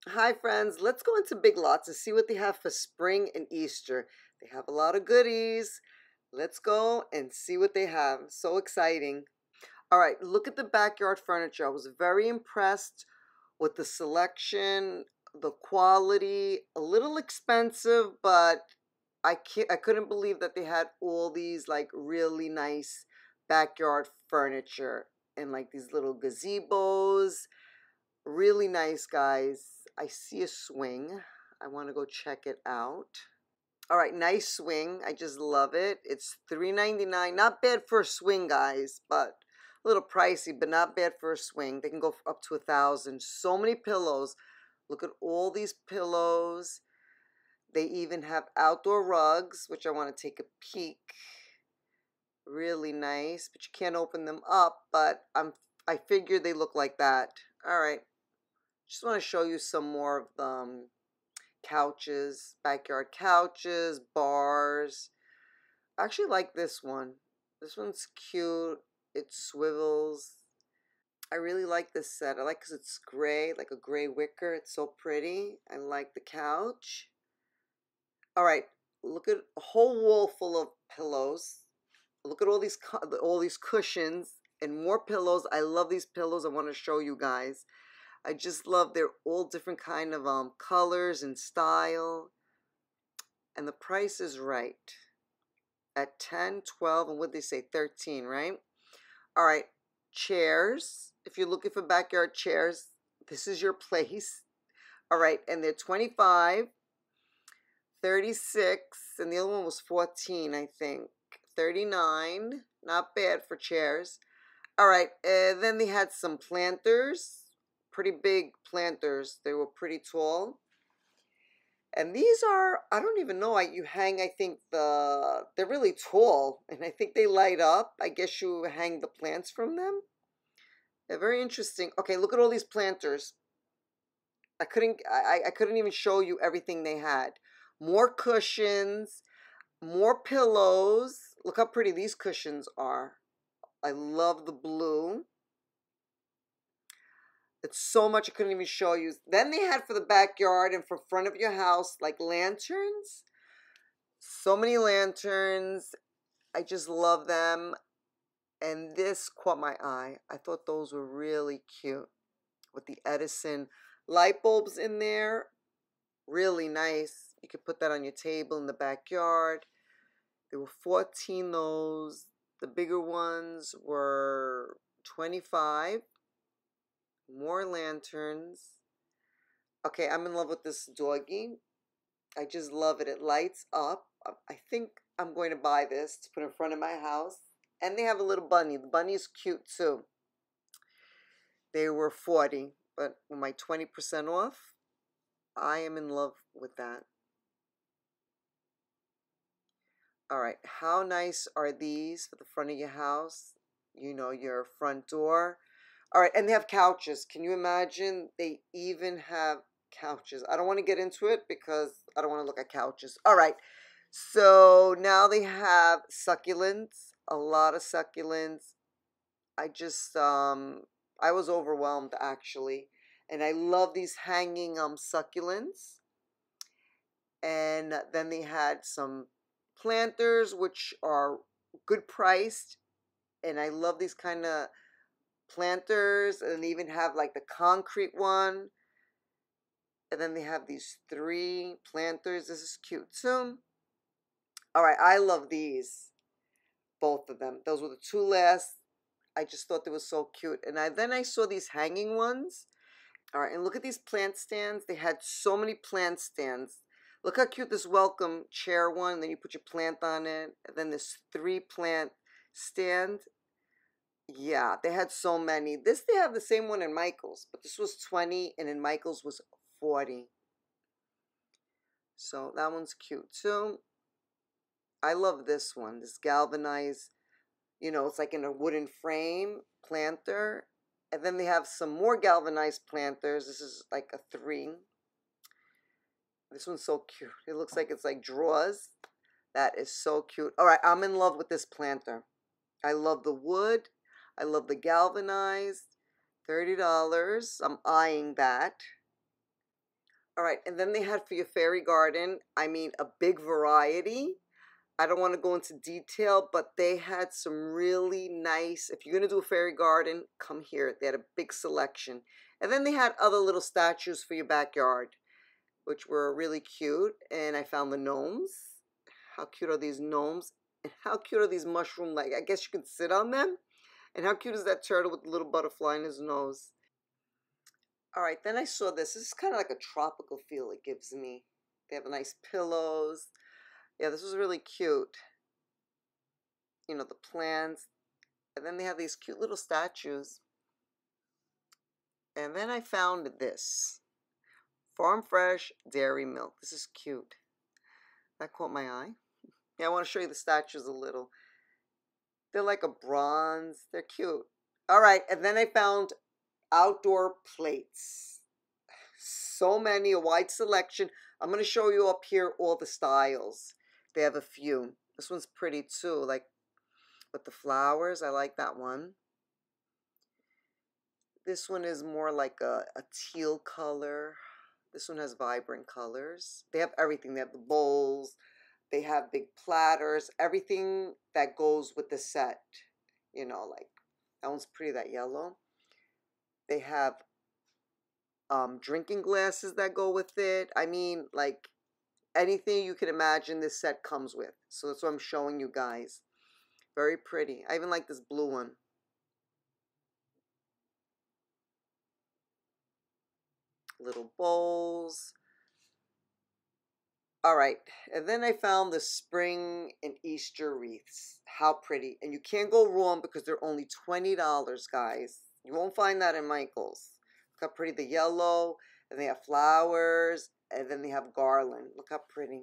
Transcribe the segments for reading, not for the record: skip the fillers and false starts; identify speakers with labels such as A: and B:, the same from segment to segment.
A: Hi friends, let's go into Big Lots and see what they have for spring and Easter. They have a lot of goodies. Let's go and see what they have. So exciting. All right, look at the backyard furniture. I was very impressed with the selection, the quality, a little expensive, but I couldn't believe that they had all these like really nice backyard furniture and like these little gazebos. Really nice, guys. I see a swing. I want to go check it out. All right, nice swing. I just love it. It's $3.99. Not bad for a swing, guys, but a little pricey, but not bad for a swing. They can go up to 1,000. So many pillows. Look at all these pillows. They even have outdoor rugs, which I want to take a peek. Really nice, but you can't open them up, but I figured they look like that. All right. Just want to show you some more of the couches, backyard couches, bars. I actually like this one. This one's cute. It swivels. I really like this set. I like because it's gray, like a gray wicker. It's so pretty. I like the couch. All right, look at a whole wall full of pillows. Look at all these cushions and more pillows. I love these pillows. I want to show you guys. I just love they're all different kind of colors and style. And the price is right. At 10, 12, and what they say, 13, right? All right, chairs. If you're looking for backyard chairs, this is your place. All right, and they're 25, 36, and the other one was 14, I think. 39, not bad for chairs. All right, then they had some planters, pretty big planters. They were pretty tall. And these are, I don't even know, you hang, I think they're really tall, and I think they light up. I guess you hang the plants from them. They're very interesting. Okay, look at all these planters. I couldn't even show you everything they had. More cushions, more pillows. Look how pretty these cushions are. I love the blue. It's so much I couldn't even show you. Then they had for the backyard and for front of your house, like lanterns. So many lanterns. I just love them. And this caught my eye. I thought those were really cute with the Edison light bulbs in there. Really nice. You could put that on your table in the backyard. There were 14 those. The bigger ones were 25. More lanterns. Okay, I'm in love with this doggy. I just love it. It lights up. I think I'm going to buy this to put in front of my house. And they have a little bunny. The bunny's cute too. They were 40, but with my 20% off, I am in love with that. All right, how nice are these for the front of your house? You know, your front door. All right, and they have couches. Can you imagine? They even have couches. I don't want to get into it because I don't want to look at couches. All right, so now they have succulents, a lot of succulents. I was overwhelmed actually. And I love these hanging succulents. And then they had some planters which are good priced, and I love these kind of planters, and they even have like the concrete one. And then they have these 3 planters. This is cute too. All right, I love these, both of them. Those were the 2 last. I just thought they were so cute. And then I saw these hanging ones. All right, and look at these plant stands. They had so many plant stands. Look how cute this welcome chair one. Then you put your plant on it. And then this 3 plant stand. Yeah, they had so many. They have the same one in Michael's, but this was 20 and in Michael's was 40. So that one's cute too. I love this one. This galvanized, it's like in a wooden frame planter. And then they have some more galvanized planters. This is like a 3. This one's so cute. It looks like it's like drawers. That is so cute. All right, I'm in love with this planter. I love the wood. I love the galvanized. $30. I'm eyeing that. All right, and then they had for your fairy garden, I mean, a big variety. I don't want to go into detail, but they had some really nice, if you're going to do a fairy garden, come here. They had a big selection. And then they had other little statues for your backyard, which were really cute. And I found the gnomes. How cute are these gnomes? And how cute are these mushroom legs? I guess you can sit on them. And how cute is that turtle with the little butterfly in his nose? All right, then I saw this. This is kind of like a tropical feel it gives me. They have nice pillows. Yeah, this was really cute. You know, the plants. And then they have these cute little statues. And then I found this. Farm Fresh Dairy Milk. This is cute. That caught my eye. Yeah, I want to show you the statues a little. They're like a bronze. They're cute. All right, and then I found outdoor plates. So many, a wide selection. I'm going to show you up here all the styles. They have a few. This one's pretty too, like with the flowers. I like that one. This one is more like a teal color. This one has vibrant colors. They have everything. They have the bowls. They have big platters. Everything that goes with the set. You know, like that one's pretty, that yellow. They have drinking glasses that go with it. I mean, like anything you can imagine this set comes with. So that's what I'm showing you guys. Very pretty. I even like this blue one. Little bowls. All right, and then I found the spring and Easter wreaths. How pretty. And you can't go wrong because they're only $20, guys. You won't find that in Michael's. Look how pretty the yellow, and they have flowers, and then they have garland. Look how pretty.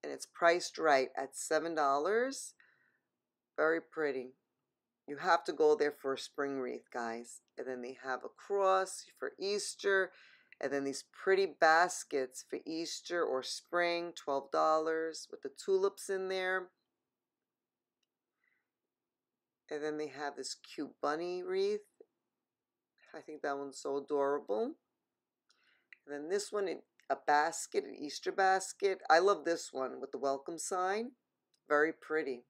A: And it's priced right at $7. Very pretty. You have to go there for a spring wreath, guys. And then they have a cross for Easter. And then these pretty baskets for Easter or spring, $12 with the tulips in there. And then they have this cute bunny wreath. I think that one's so adorable. And then this one, a basket, an Easter basket. I love this one with the welcome sign. Very pretty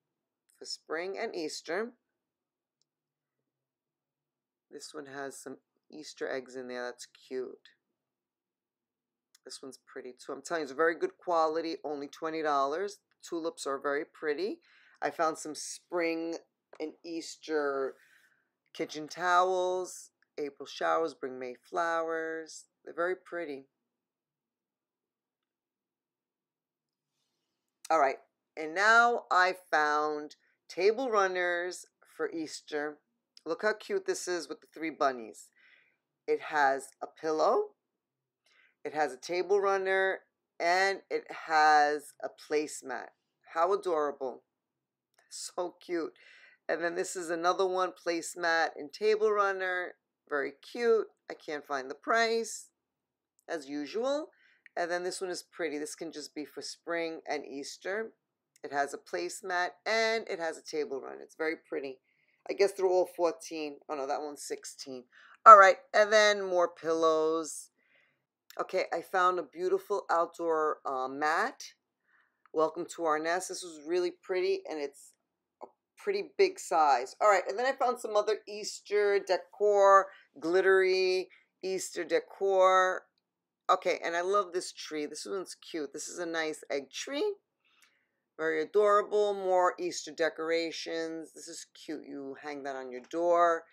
A: for spring and Easter. This one has some Easter eggs in there. That's cute. This one's pretty too. I'm telling you, it's very good quality, only $20. Tulips are very pretty. I found some spring and Easter kitchen towels. April showers bring May flowers. They're very pretty. All right, and now I found table runners for Easter. Look how cute this is with the three bunnies. It has a pillow. It has a table runner, and it has a placemat. How adorable. So cute. And then this is another one, placemat and table runner. Very cute. I can't find the price, as usual. And then this one is pretty. This can just be for spring and Easter. It has a placemat, and it has a table runner. It's very pretty. I guess they're all 14. Oh, no, that one's 16. All right, and then more pillows. Okay, I found a beautiful outdoor mat. Welcome to our nest. This was really pretty, and it's a pretty big size. All right, and then I found some other Easter decor, glittery Easter decor. Okay, and I love this tree. This one's cute. This is a nice egg tree. Very adorable. More Easter decorations. This is cute. You hang that on your door.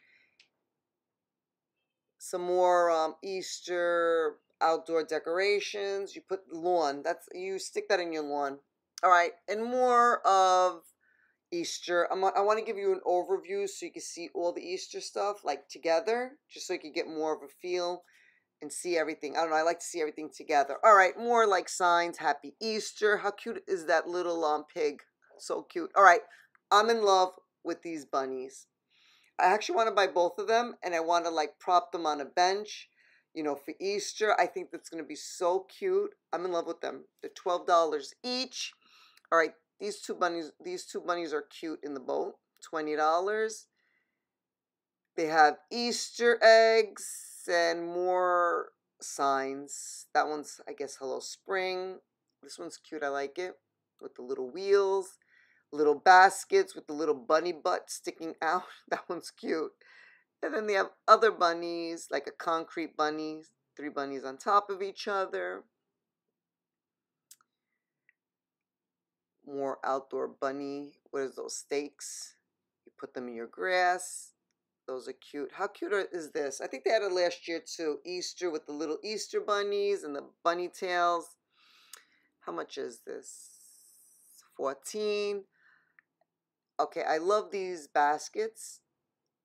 A: Some more Easter outdoor decorations. You put lawn. You stick that in your lawn. All right, and more of Easter. I want to give you an overview so you can see all the Easter stuff like together, just so you can get more of a feel and see everything. I don't know. I like to see everything together. All right, more like signs. Happy Easter. How cute is that little pig? So cute. All right, I'm in love with these bunnies. I actually want to buy both of them, and I want to like prop them on a bench, you know, for Easter. I think that's going to be so cute. I'm in love with them. They're $12 each. All right, these two bunnies are cute in the boat. $20. They have Easter eggs and more signs. That one's, I guess, Hello Spring. This one's cute. I like it with the little wheels, little baskets with the little bunny butt sticking out. That one's cute. And then they have other bunnies, like a concrete bunny, 3 bunnies on top of each other. More outdoor bunny. What is those, stakes? You put them in your grass. Those are cute. How cute is this? I think they had it last year too. Easter with the little Easter bunnies and the bunny tails. How much is this? 14. Okay, I love these baskets.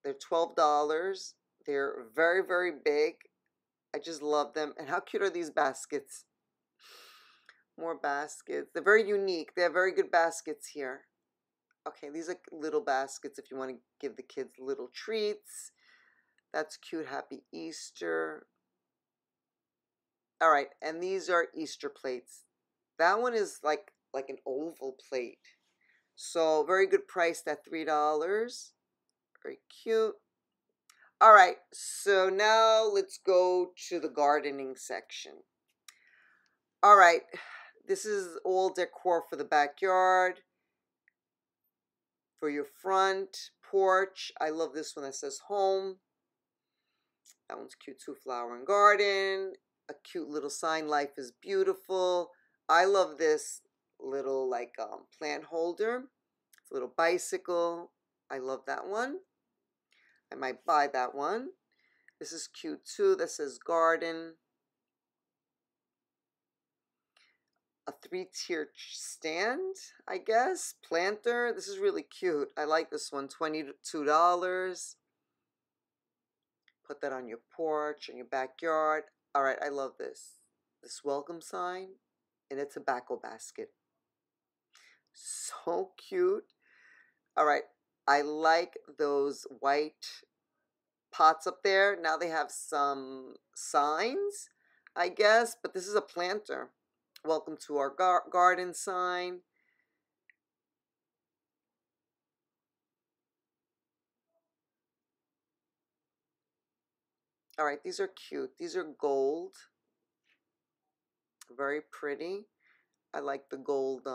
A: They're $12. They're very, very big. I just love them. And how cute are these baskets? More baskets. They're very unique. They have very good baskets here. Okay, these are little baskets if you want to give the kids little treats. That's cute. Happy Easter. All right, and these are Easter plates. That one is like an oval plate. So very good price at $3. Very cute. All right, so now let's go to the gardening section. All right, this is all decor for the backyard, for your front porch. I love this one that says home. That one's cute too, flower and garden. A cute little sign, life is beautiful. I love this little like plant holder. It's a little bicycle. I love that one. I might buy that one. This is cute too. That says garden. A 3-tier stand, I guess. Planter. This is really cute. I like this one. $22. Put that on your porch, in your backyard. All right, I love this. This welcome sign in a tobacco basket. So cute. All right, I like those white pots up there. Now they have some signs, I guess, but this is a planter. Welcome to our garden sign. All right, these are cute. These are gold. Very pretty. I like the gold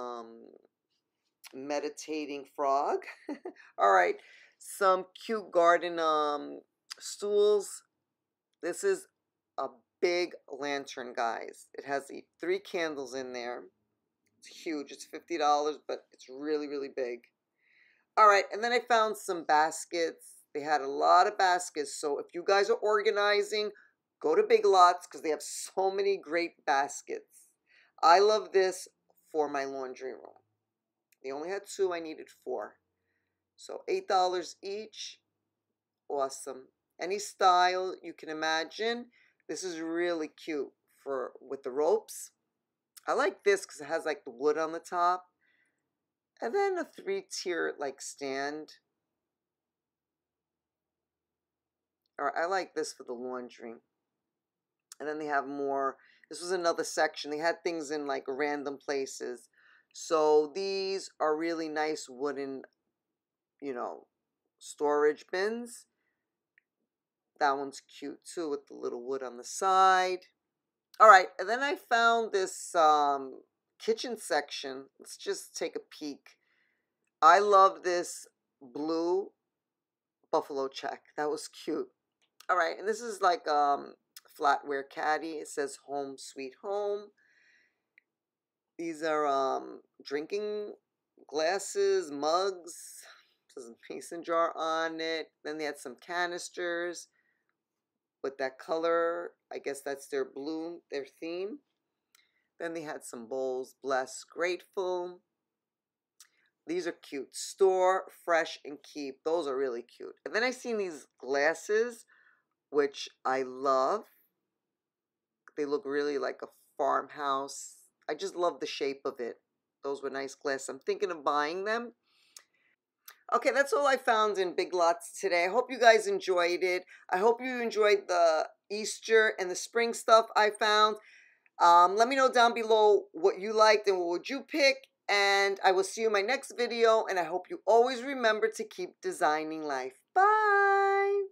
A: meditating frog. All right, some cute garden stools. This is a big lantern, guys. It has 3 candles in there. It's huge. It's $50, but it's really, really big. All right, and then I found some baskets. They had a lot of baskets, so if you guys are organizing, go to Big Lots because they have so many great baskets. I love this for my laundry room. They only had 2. I needed 4. So $8 each. Awesome. Any style you can imagine. This is really cute with the ropes. I like this because it has like the wood on the top. And then a 3-tier like stand. Or I like this for the laundry. And then they have more. This was another section. They had things in like random places. So these are really nice wooden, storage bins. That one's cute too with the little wood on the side. All right, and then I found this kitchen section. Let's just take a peek. I love this blue buffalo check. That was cute. All right, and this is like flatware caddy. It says home sweet home. These are drinking glasses, mugs. There's a mason jar on it. Then they had some canisters with that color. I guess that's their blue, their theme. Then they had some bowls, blessed, grateful. These are cute. Store, fresh, and keep. Those are really cute. And then I seen these glasses, which I love. They look really like a farmhouse. I just love the shape of it. Those were nice glasses. I'm thinking of buying them. Okay, that's all I found in Big Lots today. I hope you guys enjoyed it. I hope you enjoyed the Easter and the spring stuff I found. Let me know down below what you liked and what would you pick. And I will see you in my next video. And I hope you always remember to keep designing life. Bye!